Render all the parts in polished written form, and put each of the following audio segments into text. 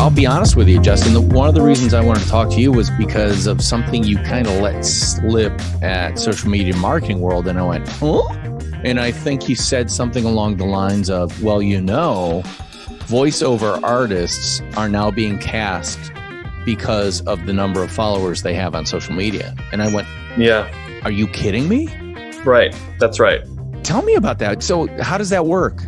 I'll be honest with you, Justin. One of the reasons I wanted to talk to you was because of something you kind of let slip at social media marketing world. And I went, huh? And I think you said something along the lines of, well, voiceover artists are now being cast because of the number of followers they have on social media. And I went, yeah. Are you kidding me? Right. That's right. Tell me about that. So how does that work?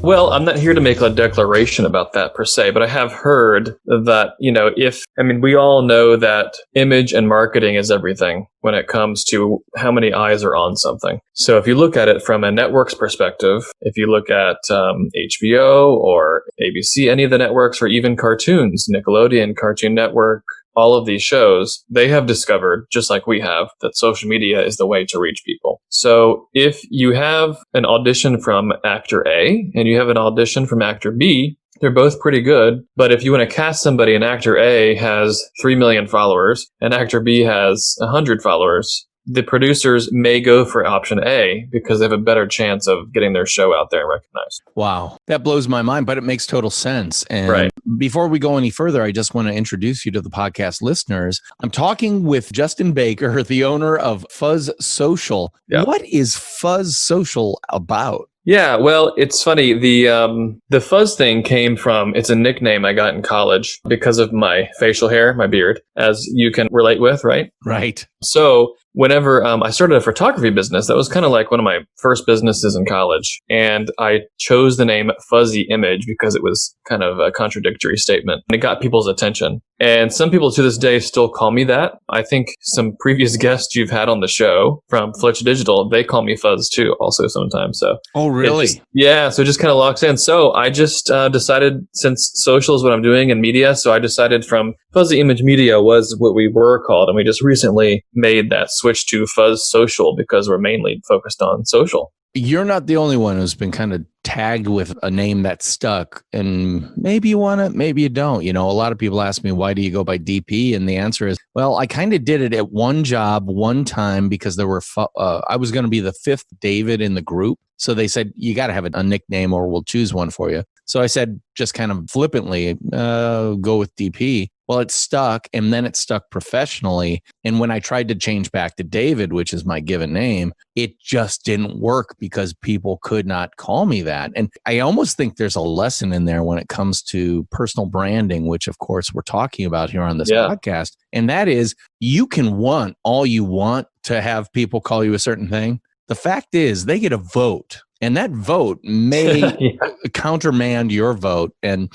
Well, I'm not here to make a declaration about that per se, but I have heard that, we all know that image and marketing is everything when it comes to how many eyes are on something. So if you look at it from a network's perspective, if you look at HBO or ABC, any of the networks, or even cartoons, Nickelodeon, Cartoon Network, all of these shows, they have discovered, just like we have, that social media is the way to reach people. So if you have an audition from actor A and you have an audition from actor B, they're both pretty good. But if you want to cast somebody and actor A has 3 million followers and actor B has 100 followers, the producers may go for option A because they have a better chance of getting their show out there and recognized. Wow. That blows my mind, but it makes total sense. And right. Before we go any further, I just want to introduce you to the podcast listeners. I'm talking with Justin Baker, the owner of Fuzz Social. Yeah. What is Fuzz Social about? Yeah, well, it's funny. The fuzz thing came from, it's a nickname I got in college because of my facial hair, my beard, as you can relate with, right? Right. So whenever I started a photography business, that was kind of like one of my first businesses in college. And I chose the name Fuzzy Image because it was kind of a contradictory statement. And it got people's attention. And some people to this day still call me that. I think some previous guests you've had on the show from Flitch Digital, they call me Fuzz too also sometimes. So. Oh, really? So it just kind of locks in. So I just decided, since social is what I'm doing in media, so I decided from Fuzzy Image Media was what we were called. And we just recently made that switch to Fuzz Social because we're mainly focused on social. You're not the only one who's been kind of tagged with a name that stuck, and maybe you want it, maybe you don't. A lot of people ask me, why do you go by DP? And the answer is, well, I kind of did it at one job, one time, because there were, I was going to be the fifth David in the group. So they said, you got to have a nickname or we'll choose one for you. So I said, just kind of flippantly, go with DP. Well, it stuck, and then it stuck professionally. And when I tried to change back to David, which is my given name, it just didn't work because people could not call me that. And I almost think there's a lesson in there when it comes to personal branding, which of course we're talking about here on this podcast. And that is, you can want all you want to have people call you a certain thing. The fact is, they get a vote. And that vote may countermand your vote. And,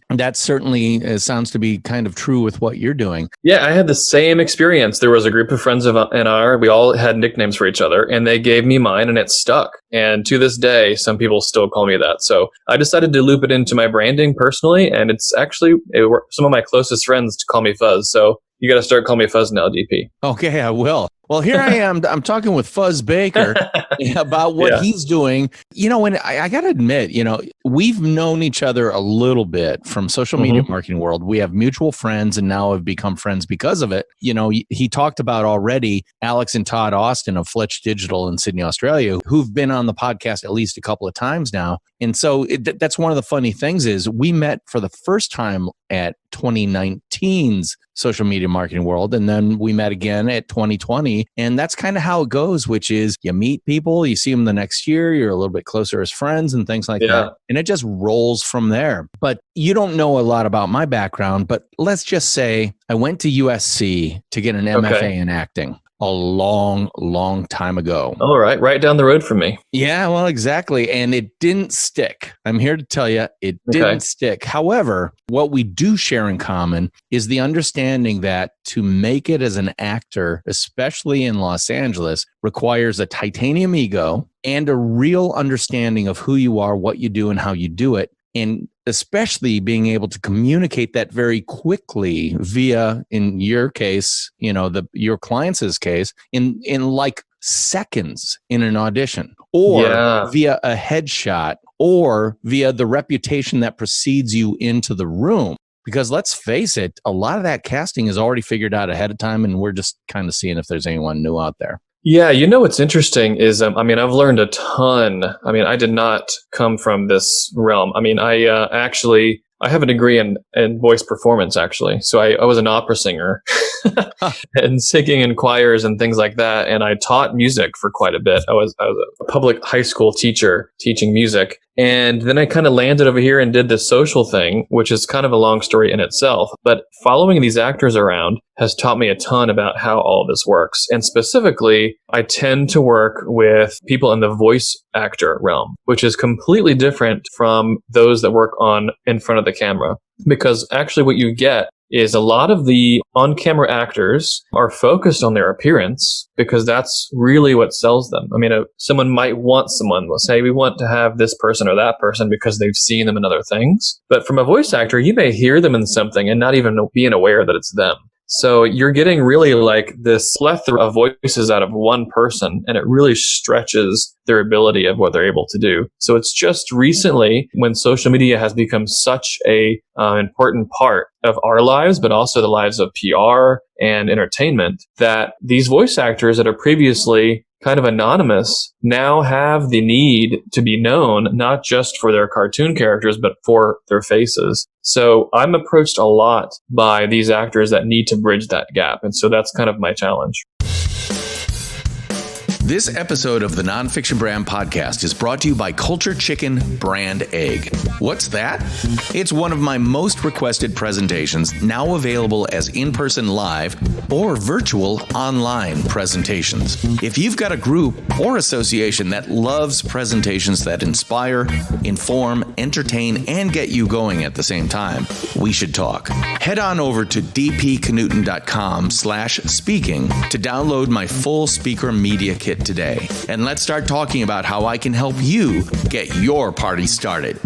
that certainly sounds to be kind of true with what you're doing. Yeah, I had the same experience. There was a group of friends we all had nicknames for each other, and they gave me mine and it stuck. And to this day, some people still call me that. So I decided to loop it into my branding personally. And it's actually, some of my closest friends to call me Fuzz. So you got to start calling me Fuzz now, DP. Okay, I will. Well, here I am. I'm talking with Fuzz Baker about what he's doing. And I got to admit, we've known each other a little bit from social media marketing world. We have mutual friends and now have become friends because of it. He talked about already Alex and Todd Austin of Flitch Digital in Sydney, Australia, who've been on the podcast at least a couple of times now. And so that's one of the funny things is we met for the first time at 2019's social media marketing world. And then we met again at 2020. And that's kind of how it goes, which is you meet people, you see them the next year, you're a little bit closer as friends and things like that. And it just rolls from there. But you don't know a lot about my background, but let's just say I went to USC to get an MFA in acting. A long, long time ago. All right. Right down the road from me. Yeah, well, exactly. And it didn't stick. I'm here to tell you, it didn't stick. However, what we do share in common is the understanding that to make it as an actor, especially in Los Angeles, requires a titanium ego and a real understanding of who you are, what you do, and how you do it. And especially being able to communicate that very quickly via, in your case, your client's case, in like seconds in an audition, or via a headshot, or via the reputation that precedes you into the room. Because let's face it, a lot of that casting is already figured out ahead of time, and we're just kind of seeing if there's anyone new out there. Yeah, what's interesting is, I've learned a ton. I did not come from this realm. I I have a degree in voice performance, actually. So I was an opera singer and singing in choirs and things like that. And I taught music for quite a bit. I was a public high school teacher teaching music. And then I kind of landed over here and did this social thing, which is kind of a long story in itself. But following these actors around has taught me a ton about how all of this works. And specifically, I tend to work with people in the voice actor realm, which is completely different from those that work in front of the camera. Because actually what you get is a lot of the on-camera actors are focused on their appearance because that's really what sells them. I mean, someone might want someone, let's say we want to have this person or that person because they've seen them in other things. But from a voice actor, you may hear them in something and not even being aware that it's them. So you're getting really like this plethora of voices out of one person, and it really stretches their ability of what they're able to do. So it's just recently, when social media has become such a important part of our lives, but also the lives of PR and entertainment, that these voice actors that are previously kind of anonymous now have the need to be known, not just for their cartoon characters, but for their faces. So I'm approached a lot by these actors that need to bridge that gap. And so that's kind of my challenge. This episode of the Nonfiction Brand podcast is brought to you by Culture Chicken Brand Egg. What's that? It's one of my most requested presentations, now available as in-person live or virtual online presentations. If you've got a group or association that loves presentations that inspire, inform, entertain, and get you going at the same time, we should talk. Head on over to dpknudten.com/speaking to download my full speaker media kit today. And let's start talking about how I can help you get your party started.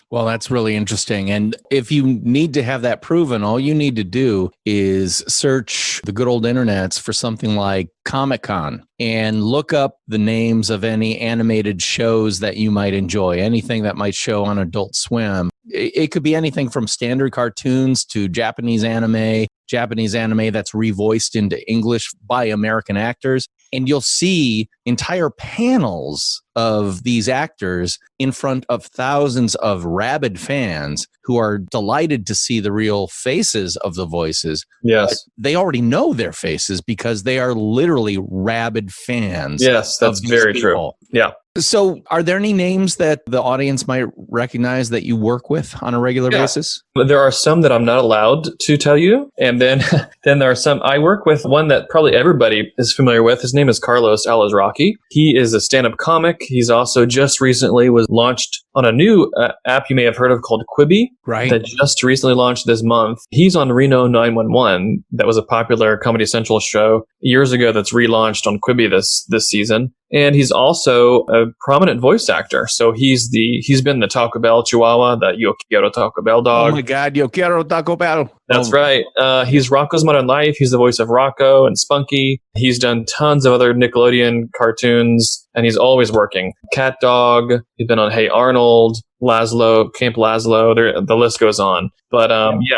Well, that's really interesting. And if you need to have that proven, all you need to do is search the good old internets for something like Comic-Con and look up the names of any animated shows that you might enjoy, anything that might show on Adult Swim. It could be anything from standard cartoons to Japanese anime that's revoiced into English by American actors. And you'll see entire panels of these actors in front of thousands of rabid fans who are delighted to see the real faces of the voices. Yes. But they already know their faces because they are literally rabid fans. Yes, that's very true. Yeah. So are there any names that the audience might recognize that you work with on a regular basis? There are some that I'm not allowed to tell you. And then there are some. I work with one that probably everybody is familiar with. His name is Carlos Alazraqui. He is a stand-up comic. He's also just recently was launched on a new app you may have heard of called Quibi. Right. That just recently launched this month. He's on Reno 911. That was a popular Comedy Central show years ago that's relaunched on Quibi this season. And he's also a prominent voice actor. So he's been the Taco Bell Chihuahua, the Yo Quiero Taco Bell dog. Oh my God, Yo Quiero Taco Bell. That's right. He's Rocco's Modern Life. He's the voice of Rocco and Spunky. He's done tons of other Nickelodeon cartoons, and he's always working. Cat Dog. He's been on Hey Arnold, Laszlo, Camp Laszlo. The list goes on. But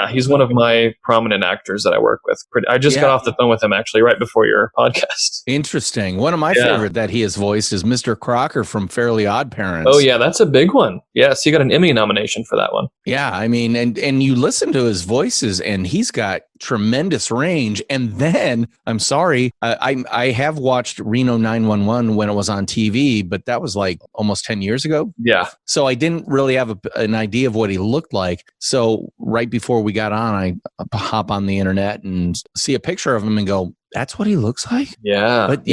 he's one of my prominent actors that I work with. I just got off the phone with him actually right before your podcast. Interesting. One of my favorite that he has voiced is Mr. Crocker from Fairly Odd Parents. Oh yeah, that's a big one. Yes, he got an Emmy nomination for that one. Yeah, I mean, and you listen to his voices, and he's got tremendous range. And then, I'm sorry, I have watched Reno 911 when it was on TV, but that was like almost 10 years ago. Yeah. So I didn't really have an idea of what he looked like. So right before we got on, I hop on the internet and see a picture of him and go, that's what he looks like? Yeah. But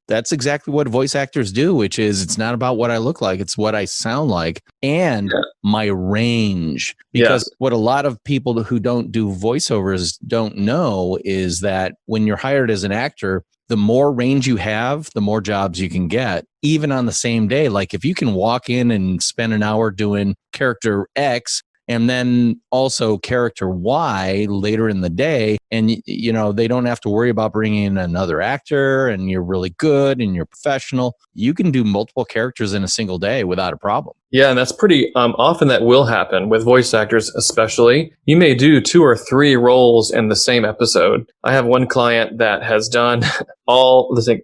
that's exactly what voice actors do, which is it's not about what I look like. It's what I sound like and my range. Because what a lot of people who don't do voiceovers don't know is that when you're hired as an actor, the more range you have, the more jobs you can get, even on the same day. Like if you can walk in and spend an hour doing character X, and then also character Y later in the day. And, they don't have to worry about bringing in another actor, and you're really good and you're professional. You can do multiple characters in a single day without a problem. Yeah, and that's pretty often that will happen with voice actors, especially. You may do 2 or 3 roles in the same episode. I have one client that has done let's see,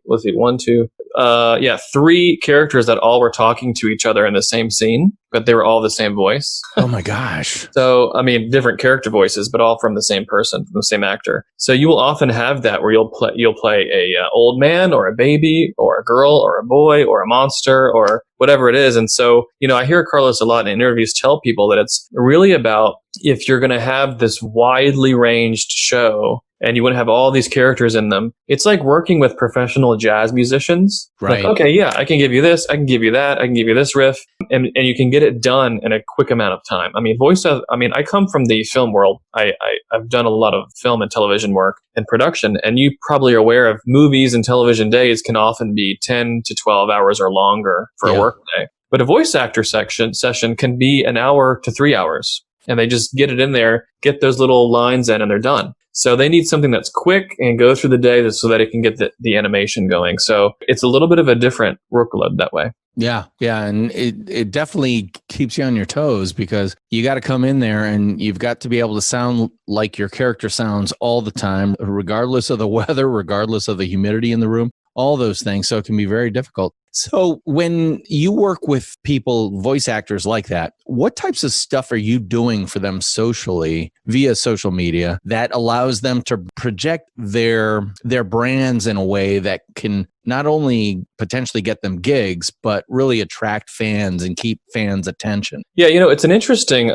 3 characters that all were talking to each other in the same scene, but they were all the same voice. Oh my gosh. So, I mean, different character voices, but all from the same person, from the same actor. So you will often have that where you'll play a old man or a baby or a girl or a boy or a monster or whatever it is. And so, I hear Carlos a lot in interviews tell people that it's really about, if you're going to have this widely ranged show and you want to have all these characters in them, it's like working with professional jazz musicians. Right. Like, okay, yeah, I can give you this, I can give you that, I can give you this riff, and you can get it done in a quick amount of time. I mean, I come from the film world. I've done a lot of film and television work and production, and you probably are aware of movies and television days can often be 10 to 12 hours or longer for a work day. But a voice actor session can be an hour to 3 hours. And they just get it in there, get those little lines in, and they're done. So they need something that's quick and go through the day so that it can get the animation going. So it's a little bit of a different workload that way. Yeah. And it definitely keeps you on your toes, because you got to come in there and you've got to be able to sound like your character sounds all the time, regardless of the weather, regardless of the humidity in the room, all those things. So it can be very difficult. So when you work with people, voice actors like that, what types of stuff are you doing for them socially via social media that allows them to project their brands in a way that can not only potentially get them gigs, but really attract fans and keep fans' attention? Yeah, it's an interesting,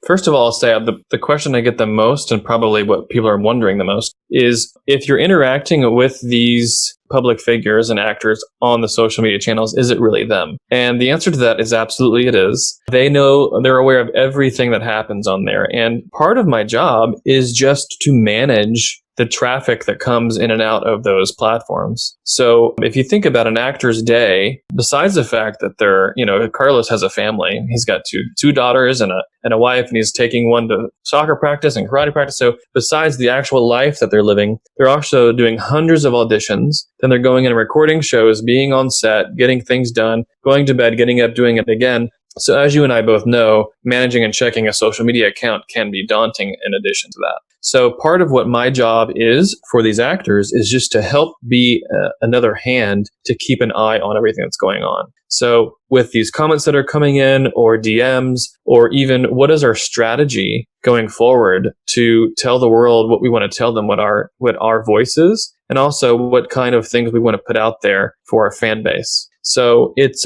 first of all, I'll say the question I get the most, and probably what people are wondering the most, is if you're interacting with these public figures and actors on the social media channels, is it really them? And the answer to that is absolutely it is. They're aware of everything that happens on there. And part of my job is just to manage the traffic that comes in and out of those platforms. So if you think about an actor's day, besides the fact that Carlos has a family, he's got two daughters and a wife, and he's taking one to soccer practice and karate practice. So besides the actual life that they're living, they're also doing hundreds of auditions. Then they're going and recording shows, being on set, getting things done, going to bed, getting up, doing it again. So as you and I both know, managing and checking a social media account can be daunting in addition to that. So part of what my job is for these actors is just to help be another hand to keep an eye on everything that's going on. So with these comments that are coming in, or DMs, or even what is our strategy going forward to tell the world what we want to tell them, what our voice is, and also what kind of things we want to put out there for our fan base. So it's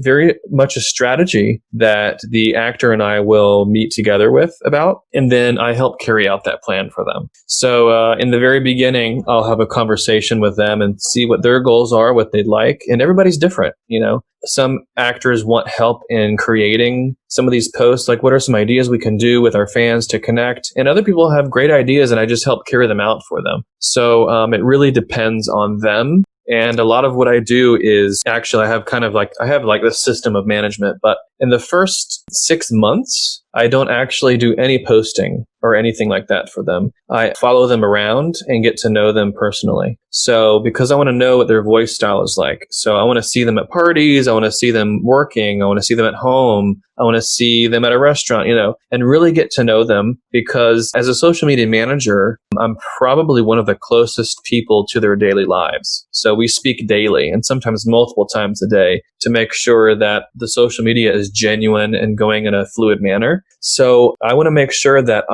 very much a strategy that the actor and I will meet together with about, and then I help carry out that plan for them. So in the very beginning, I'll have a conversation with them and see what their goals are, what they'd like, and everybody's different. Some actors want help in creating some of these posts, like what are some ideas we can do with our fans to connect, and other people have great ideas, and I just help carry them out for them. So it really depends on them. And a lot of what I do is actually I have this system of management, but in the first 6 months, I don't actually do any posting or anything like that for them. I follow them around and get to know them personally. So because I want to know what their voice style is like. So I want to see them at parties. I want to see them working. I want to see them at home. I want to see them at a restaurant, and really get to know them, because as a social media manager, I'm probably one of the closest people to their daily lives. So we speak daily and sometimes multiple times a day to make sure that the social media is genuine and going in a fluid manner. So I want to make sure that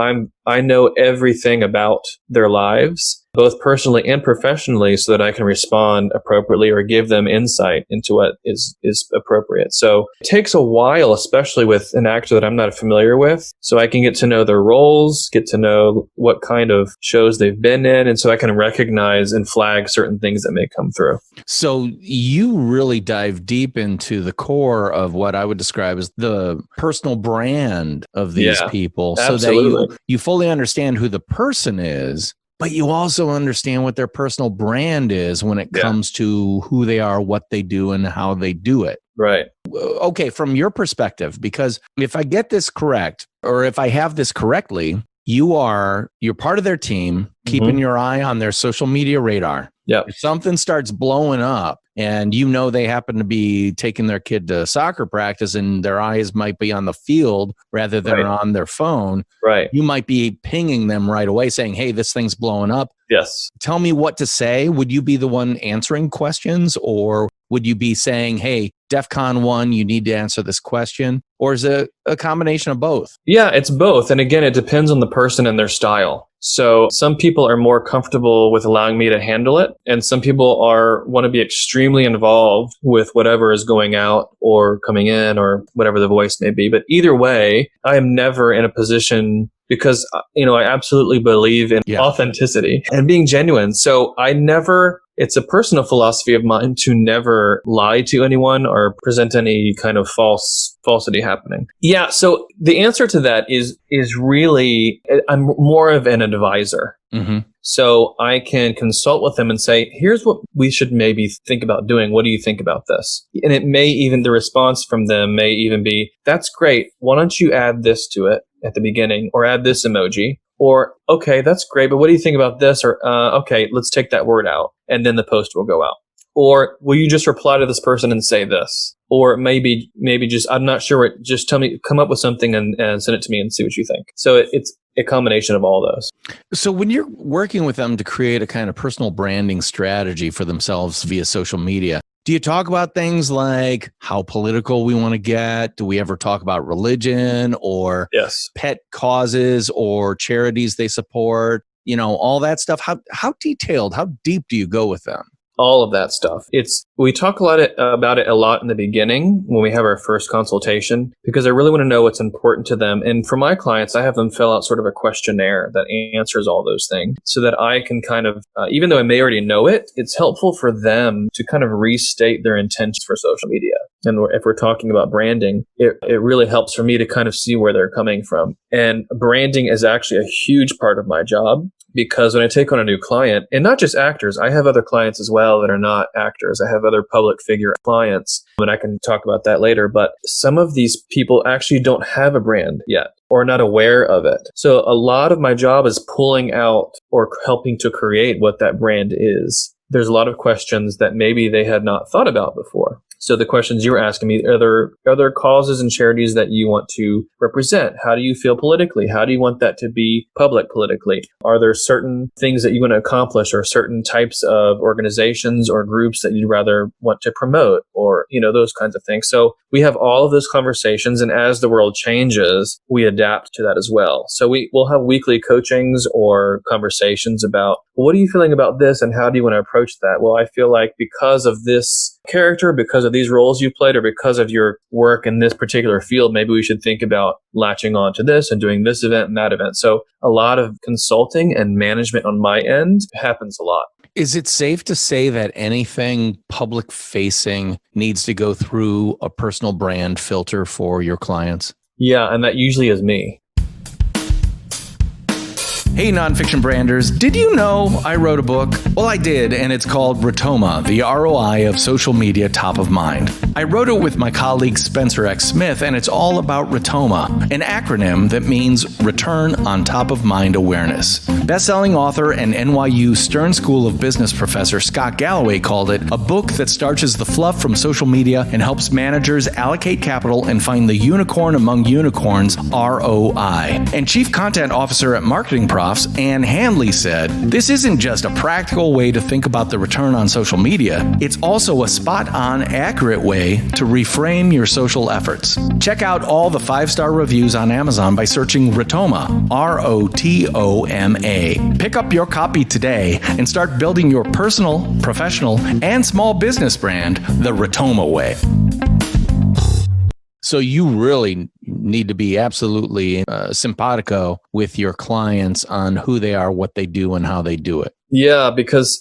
I know everything about their lives, both personally and professionally, so that I can respond appropriately or give them insight into what is appropriate. So it takes a while, especially with an actor that I'm not familiar with, so I can get to know their roles, get to know what kind of shows they've been in, and so I can recognize and flag certain things that may come through. So you really dive deep into the core of what I would describe as the personal brand of these people, absolutely. So that you fully understand who the person is, but you also understand what their personal brand is when it comes to who they are, what they do, and how they do it. Right. Okay, from your perspective, because if I get this correct, or if I have this correctly, you're part of their team, keeping your eye on their social media radar. Yeah. If something starts blowing up and they happen to be taking their kid to soccer practice and their eyes might be on the field rather than on their phone, you might be pinging them right away saying, hey, this thing's blowing up. Yes. Tell me what to say. Would you be the one answering questions, or would you be saying, hey, DEFCON 1, you need to answer this question? Or is it a combination of both? Yeah, it's both. And again, it depends on the person and their style. So some people are more comfortable with allowing me to handle it. And some people want to be extremely involved with whatever is going out or coming in or whatever the voice may be. But either way, I am never in a position, because, I absolutely believe in authenticity and being genuine. So it's a personal philosophy of mine to never lie to anyone or present any kind of falsity happening. Yeah. So the answer to that is really, I'm more of an advisor. Mm-hmm. So I can consult with them and say, here's what we should maybe think about doing. What do you think about this? And the response from them may even be, that's great. Why don't you add this to it at the beginning, or add this emoji? Or, okay, that's great, but what do you think about this? Or, okay, let's take that word out. And then the post will go out. Or will you just reply to this person and say this? Or maybe just, I'm not sure, just come up with something and send it to me and see what you think. So it's a combination of all those. So when you're working with them to create a kind of personal branding strategy for themselves via social media, do you talk about things like how political we want to get? Do we ever talk about religion or pet causes or charities they support? All that stuff. How detailed, how deep do you go with them? All of that stuff. We talk about it a lot in the beginning when we have our first consultation, because I really want to know what's important to them. And for my clients, I have them fill out sort of a questionnaire that answers all those things so that I can kind of, even though I may already know it, it's helpful for them to kind of restate their intentions for social media. And if we're talking about branding, it really helps for me to kind of see where they're coming from. And branding is actually a huge part of my job. Because when I take on a new client, and not just actors, I have other clients as well that are not actors. I have other public figure clients, and I can talk about that later. But some of these people actually don't have a brand yet or not aware of it. So a lot of my job is pulling out or helping to create what that brand is. There's a lot of questions that maybe they had not thought about before. So the questions you were asking me, are there causes and charities that you want to represent? How do you feel politically? How do you want that to be public politically? Are there certain things that you want to accomplish, or certain types of organizations or groups that you'd rather want to promote, or, those kinds of things? So we have all of those conversations, and as the world changes, we adapt to that as well. So we'll have weekly coachings or conversations about, what are you feeling about this and how do you want to approach that? Well, I feel like because of this character, because of these roles you played, or because of your work in this particular field, maybe we should think about latching on to this and doing this event and that event. So a lot of consulting and management on my end happens a lot. Is it safe to say that anything public facing needs to go through a personal brand filter for your clients? Yeah, and that usually is me. Hey, nonfiction branders, did you know I wrote a book? Well, I did, and it's called Rotoma, the ROI of Social Media Top of Mind. I wrote it with my colleague Spencer X. Smith, and it's all about Rotoma, an acronym that means Return on Top of Mind Awareness. Best-selling author and NYU Stern School of Business professor Scott Galloway called it a book that starches the fluff from social media and helps managers allocate capital and find the unicorn among unicorns, ROI. And Chief Content Officer at Marketing Profs, Ann Handley said, this isn't just a practical way to think about the return on social media, it's also a spot-on, accurate way to reframe your social efforts. Check out all the 5-star reviews on Amazon by searching Rotoma, R-O-T-O-M-A. Pick up your copy today and start building your personal, professional, and small business brand the Rotoma way. So you really need to be absolutely simpatico with your clients on who they are, what they do, and how they do it. Yeah, because,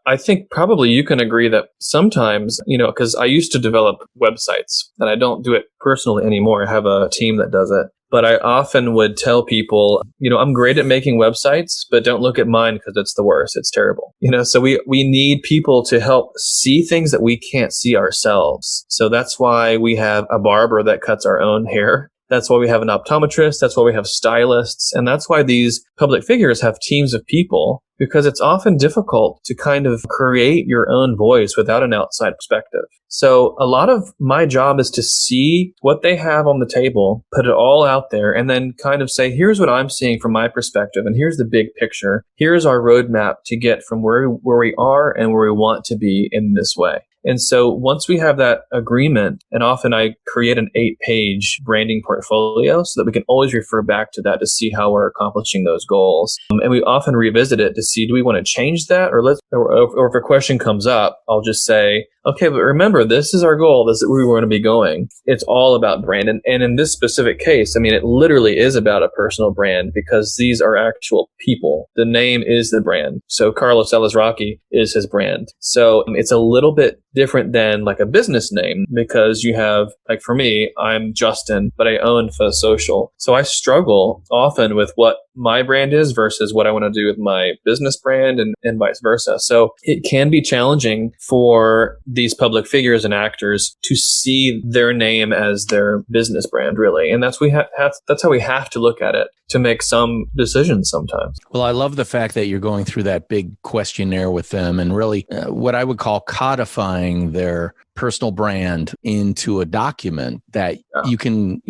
I think probably you can agree that sometimes, because I used to develop websites and I don't do it personally anymore. I have a team that does it. But I often would tell people, I'm great at making websites, but don't look at mine because it's the worst. It's terrible. So we need people to help see things that we can't see ourselves. So that's why we have a barber that cuts our own hair. That's why we have an optometrist. That's why we have stylists. And that's why these public figures have teams of people, because it's often difficult to kind of create your own voice without an outside perspective. So a lot of my job is to see what they have on the table, put it all out there, and then kind of say, here's what I'm seeing from my perspective, and here's the big picture. Here's our roadmap to get from where we are and where we want to be in this way. And so once we have that agreement, and often I create an 8-page branding portfolio so that we can always refer back to that to see how we're accomplishing those goals. And we often revisit it to see, do we want to change that? Or if a question comes up, I'll just say, okay, but remember, this is our goal. This is where we want to be going. It's all about brand. And in this specific case, I mean, it literally is about a personal brand because these are actual people. The name is the brand. So Carlos Elizraki is his brand. So it's a little bit different than like a business name because you have, like for me, I'm Justin, but I own Fuzz Social. So I struggle often with what my brand is versus what I want to do with my business brand and vice versa. So it can be challenging for these public figures and actors to see their name as their business brand, really. And that's how we have to look at it to make some decisions sometimes. Well, I love the fact that you're going through that big questionnaire with them and really what I would call codifying their personal brand into a document that you can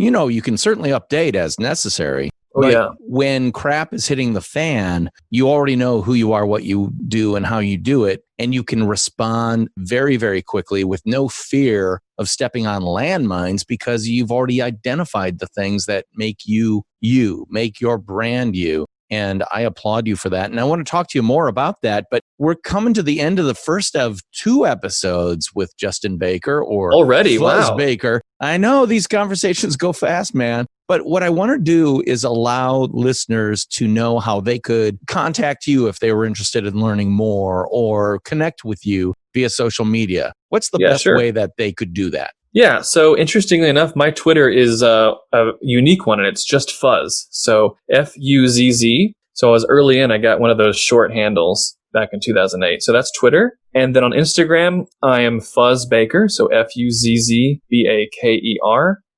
certainly update as necessary. But when crap is hitting the fan, you already know who you are, what you do, and how you do it. And you can respond very, very quickly with no fear of stepping on landmines because you've already identified the things that make you, make your brand you. And I applaud you for that. And I want to talk to you more about that. But we're coming to the end of the first of 2 episodes with Justin Baker or already. Fuzz Wow. Baker. I know these conversations go fast, man. But what I want to do is allow listeners to know how they could contact you if they were interested in learning more or connect with you via social media. What's the best way that they could do that? Yeah. So interestingly enough, my Twitter is a unique one, and it's just Fuzz. So Fuzz. So I was early in, I got one of those short handles back in 2008. So that's Twitter. And then on Instagram, I am Fuzz Baker. So FUZZBAKER.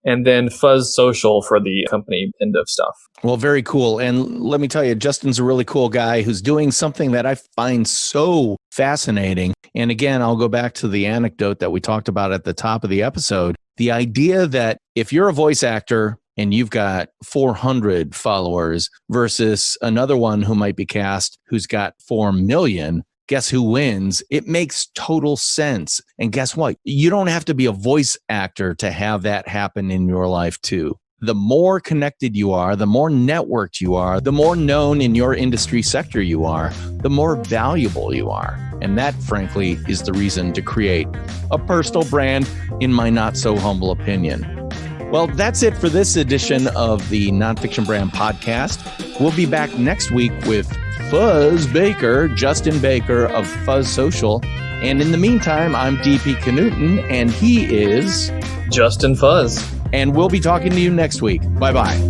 And then Fuzz Social for the company end of stuff. Well, very cool. And let me tell you, Justin's a really cool guy who's doing something that I find so fascinating. And again, I'll go back to the anecdote that we talked about at the top of the episode. The idea that if you're a voice actor and you've got 400 followers versus another one who might be cast who's got 4 million, guess who wins? It makes total sense. And guess what? You don't have to be a voice actor to have that happen in your life too. The more connected you are, the more networked you are, the more known in your industry sector you are, the more valuable you are. And that, frankly, is the reason to create a personal brand, in my not so humble opinion. Well, that's it for this edition of the Nonfiction Brand podcast. We'll be back next week with Fuzz Baker, Justin Baker of Fuzz Social. And in the meantime, I'm DP Knudten, and he is Justin Fuzz. And we'll be talking to you next week. Bye-bye.